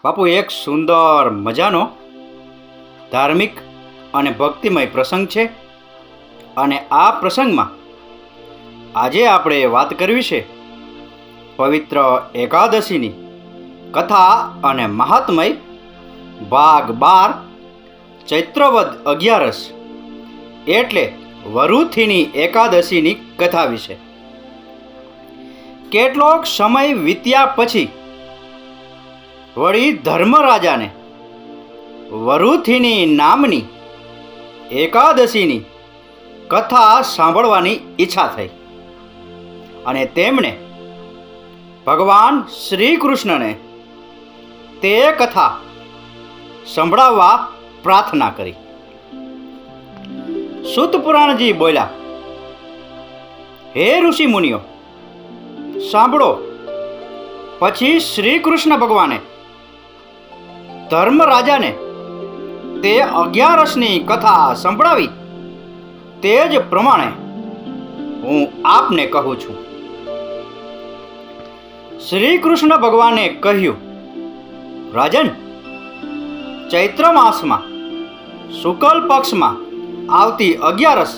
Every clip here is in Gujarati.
બાપુ, એક સુંદર મજાનો ધાર્મિક અને ભક્તિમય પ્રસંગ છે. અને આ પ્રસંગમાં આજે આપણે વાત કરવી છે પવિત્ર એકાદશીની કથા અને મહાત્મય ભાગ 12 ચૈત્રવદ 11 એટલે વરુથીની એકાદશીની કથા વિશે. કેટલોક સમય વીત્યા પછી વળી ધર્મરાજાને વરુથીની નામની એકાદશીની કથા સાંભળવાની ઈચ્છા થઈ અને તેમણે ભગવાન શ્રી કૃષ્ણને તે કથા સંભળાવવા પ્રાર્થના કરી. સૂત પુરાણજી બોલ્યા, હે ઋષિ મુનિઓ, સાંભળો. પછી શ્રી કૃષ્ણ ભગવાને ધર્મરાજાને તે 11ની કથા સંભળાવી. તે જ પ્રમાણે હું આપને કહું છું. શ્રી કૃષ્ણ ભગવાને કહ્યું, રાજન, ચૈત્ર માસમાં શુક્લ પક્ષમાં આવતી 11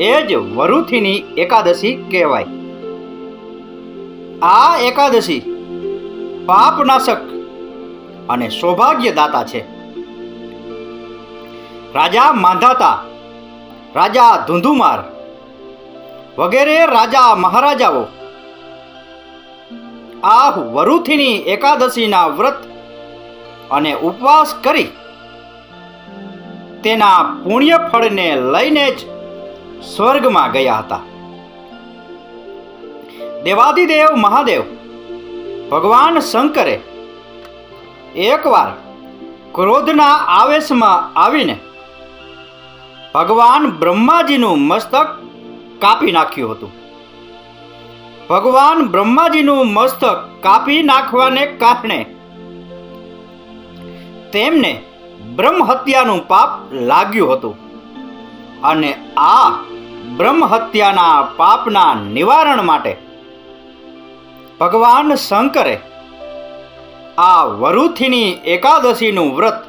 એ જ વરુથીની એકાદશી કહેવાય. આ એકાદશી પાપનાશક અને સૌભાગ્યદાતા છે. રાજા માંધાતા, રાજા ધુંધુમાર વગેરે રાજા મહારાજાઓ આ વરુથીની એકાદશીના વ્રત અને ઉપવાસ કરી તેના પુણ્ય ફળને લઈને જ સ્વર્ગમાં ગયા હતા. દેવાદિદેવ મહાદેવ ભગવાન શંકરે એકવાર ક્રોધના આવેશમાં આવીને ભગવાન બ્રહ્માજીનું મસ્તક કાપી નાખ્યું હતું. ભગવાન બ્રહ્માજીનું મસ્તક કાપી નાખવાને કારણે તેમને બ્રહ્મ હત્યાનું પાપ લાગ્યું હતું. અને આ બ્રહ્મ હત્યાના પાપના નિવારણ માટે ભગવાન શંકરે આ વરુથીની એકાદશીનું વ્રત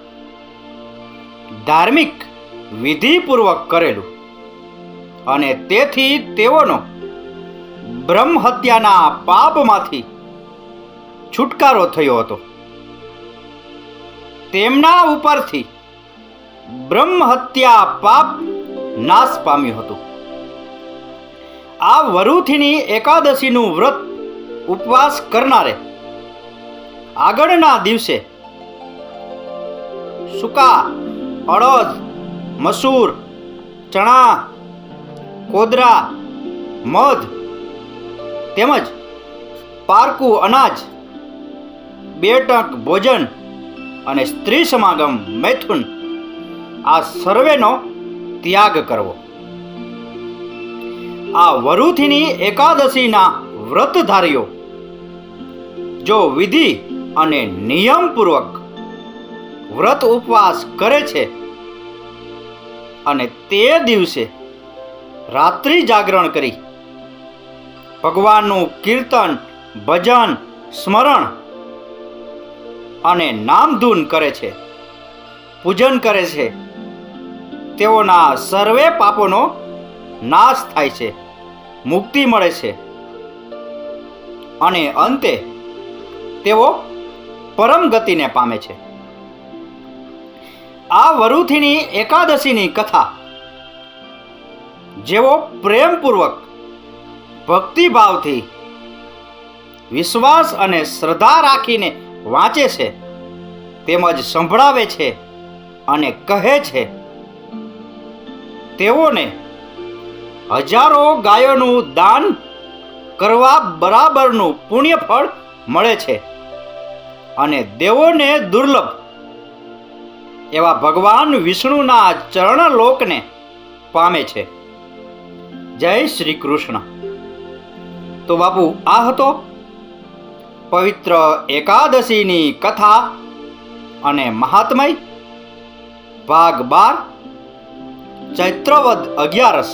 ધાર્મિક વિધિપૂર્વક કરેલું અને તેથી તેઓનો બ્રહ્મ હત્યાના પાપમાંથી છુટકારો થયો હતો. તેમના ઉપરથી બ્રહ્મ હત્યા પાપ નાશ પામ્યું હતું. આ વરુથીની એકાદશીનું વ્રત ઉપવાસ કરનારે આગળના દિવસે સૂકા અડદ, મસૂર, ચણા, કોદરા, મધ તેમજ પારકું અનાજ, 2 ટંક ભોજન અને સ્ત્રી સમાગમ મૈથુન આ સર્વેનો ત્યાગ કરવો. આ વરુથીની એકાદશીના વ્રતધારીઓ જો વિધિ અને નિયમપૂર્વક વ્રત ઉપવાસ કરે છે અને તે દિવસે રાત્રિ જાગરણ કરી ભગવાનનું કીર્તન, ભજન, સ્મરણ અને નામધૂન કરે છે, પૂજન કરે છે, તેઓના સર્વે પાપોનો નાશ થાય છે, મુક્તિ મળે છે અને અંતે તેઓ પરમ ગતિને પામે છે. આ વરુથીની એકાદશીની કથા જેઓ પ્રેમપૂર્વક, ભક્તિભાવથી, વિશ્વાસ અને શ્રદ્ધા રાખીને વાંચે છે તેમજ સંભળાવે છે અને કહે છે, તેઓને હજારો ગાયોનું દાન કરવા બરાબરનું પુણ્ય ફળ મળે છે અને દેવોને દુર્લભ એવા ભગવાન વિષ્ણુના ચરણલોકને પામે છે. જય શ્રી કૃષ્ણ. તો બાપુ, આ હતો પવિત્ર એકાદશીની કથા અને મહાત્મય ભાગ 12 ચૈત્રવદ 11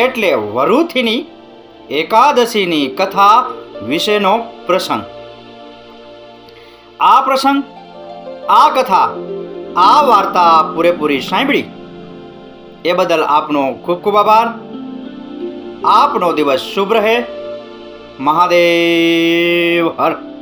એટલે વરુથીની એકાદશીની કથા વિશેનો પ્રસંગ. આ પ્રસંગ, આ કથા, આ વાર્તા પૂરેપૂરી સાંભળી એ બદલ આપનો ખૂબ ખૂબ આભાર. આપનો દિવસ શુભ રહે. મહાદેવ હર.